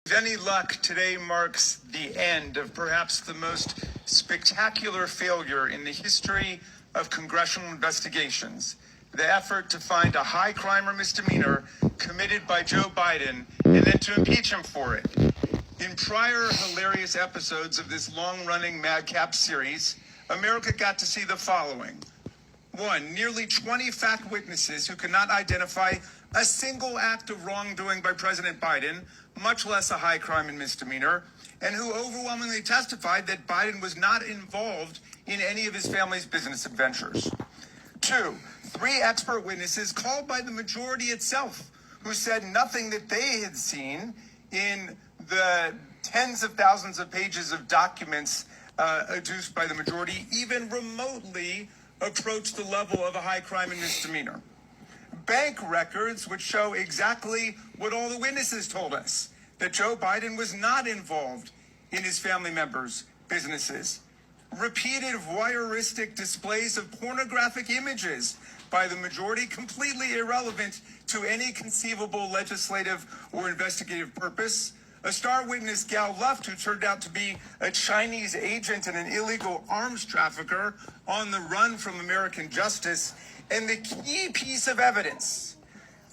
With any luck, today marks the end of perhaps the most spectacular failure in the history of congressional investigations, the effort to find a high crime or misdemeanor committed by Joe Biden and then to impeach him for it. In prior hilarious episodes of this long-running madcap series, America got to see the following. One, nearly 20 fact witnesses who could not identify a single act of wrongdoing by President Biden, much less a high crime and misdemeanor, and who overwhelmingly testified that Biden was not involved in any of his family's business adventures. Two, three expert witnesses called by the majority itself, who said nothing that they had seen in the tens of thousands of pages of documents adduced by the majority even remotely approached the level of a high crime and misdemeanor. Bank records which show exactly what all the witnesses told us, that Joe Biden was not involved in his family members' businesses. Repeated voyeuristic displays of pornographic images by the majority, completely irrelevant to any conceivable legislative or investigative purpose. A star witness, Gal Luft, who turned out to be a Chinese agent and an illegal arms trafficker on the run from American justice, and the key piece of evidence,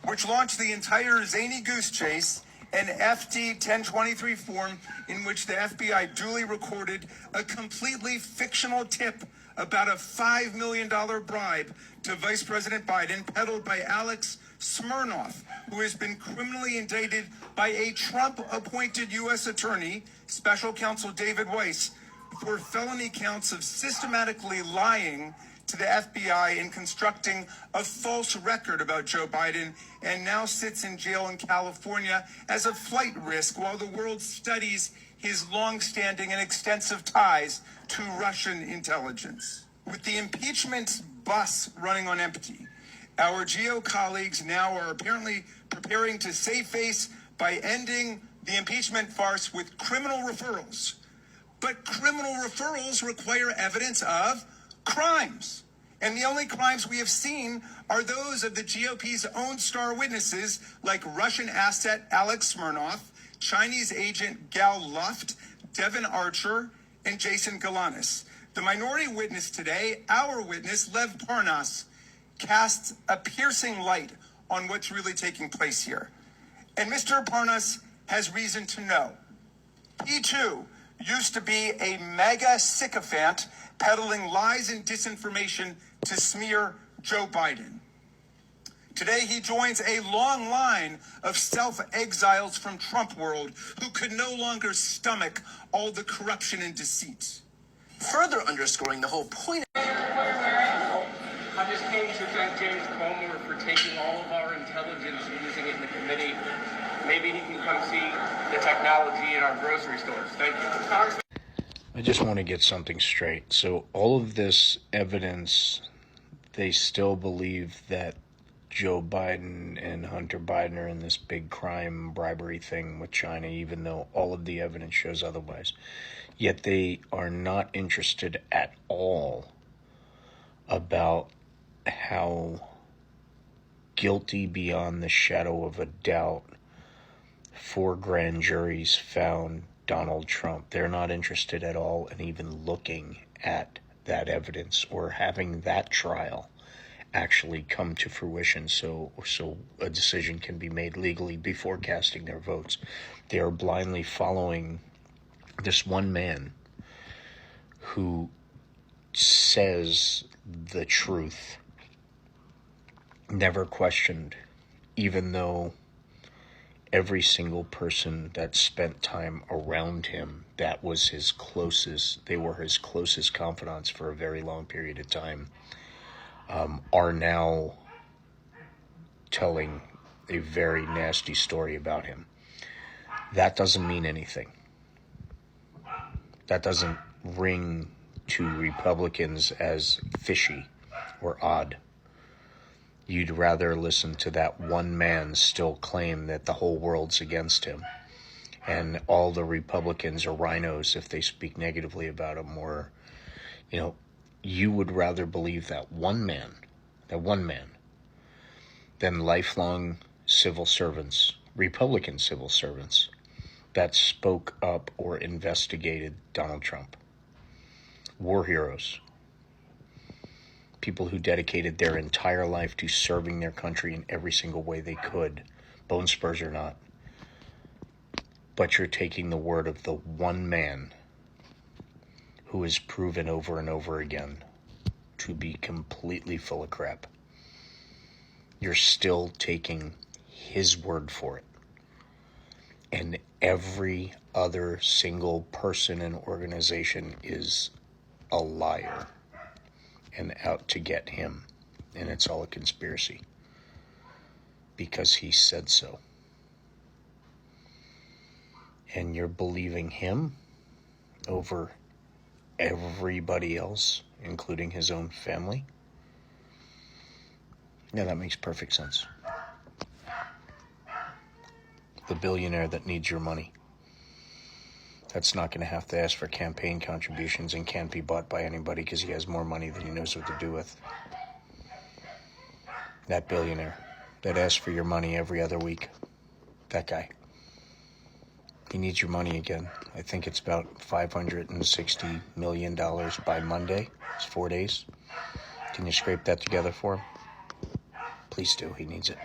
which launched the entire zany goose chase, an FD 1023 form in which the FBI duly recorded a completely fictional tip about a $5 million bribe to Vice President Biden, peddled by Alex Smirnoff, who has been criminally indicted by a Trump-appointed U.S. attorney, Special Counsel David Weiss, for felony counts of systematically lying to the FBI and constructing a false record about Joe Biden, and now sits in jail in California as a flight risk while the world studies his long-standing and extensive ties to Russian intelligence. With the impeachment bus running on empty, our GO colleagues now are apparently preparing to save face by ending the impeachment farce with criminal referrals. But criminal referrals require evidence of crimes. And the only crimes we have seen are those of the GOP's own star witnesses, like Russian asset Alex Smirnoff, Chinese agent Gal Luft, Devin Archer, and Jason Galanis. The minority witness today, our witness, Lev Parnas, casts a piercing light on what's really taking place here. And Mr. Parnas has reason to know. He, too, used to be a mega sycophant peddling lies and disinformation to smear Joe Biden. Today, he joins a long line of self-exiles from Trump world who could no longer stomach all the corruption and deceit. Further underscoring the whole point. I just came to thank James Comer for taking all of our intelligence and using it in the committee. Maybe he can come see the technology in our grocery stores. Thank you. Congressman. I just want to get something straight. So all of this evidence, they still believe that Joe Biden and Hunter Biden are in this big crime bribery thing with China, even though all of the evidence shows otherwise. Yet they are not interested at all about how guilty beyond the shadow of a doubt 4 grand juries found Donald Trump. They're not interested at all in even looking at that evidence or having that trial actually come to fruition so a decision can be made legally before casting their votes. They are blindly following this one man who says the truth, never questioned, even though every single person that spent time around him, that was his closest, they were his closest confidants for a very long period of time, are now telling a very nasty story about him. That doesn't mean anything. That doesn't ring to Republicans as fishy or odd. You'd rather listen to that one man still claim that the whole world's against him, and all the Republicans are rhinos if they speak negatively about him, or, you would rather believe that one man, than lifelong civil servants, Republican civil servants, that spoke up or investigated Donald Trump. War heroes. People who dedicated their entire life to serving their country in every single way they could, bone spurs or not. But you're taking the word of the one man who is proven over and over again to be completely full of crap. You're still taking his word for it. And every other single person and organization is a liar and out to get him. And it's all a conspiracy because he said so. And you're believing him over everybody else, including his own family? Yeah, that makes perfect sense. The billionaire that needs your money. That's not going to have to ask for campaign contributions and can't be bought by anybody because he has more money than he knows what to do with. That billionaire that asks for your money every other week. That guy. He needs your money again. I think it's about $560 million by Monday. It's 4 days. Can you scrape that together for him? Please do. He needs it.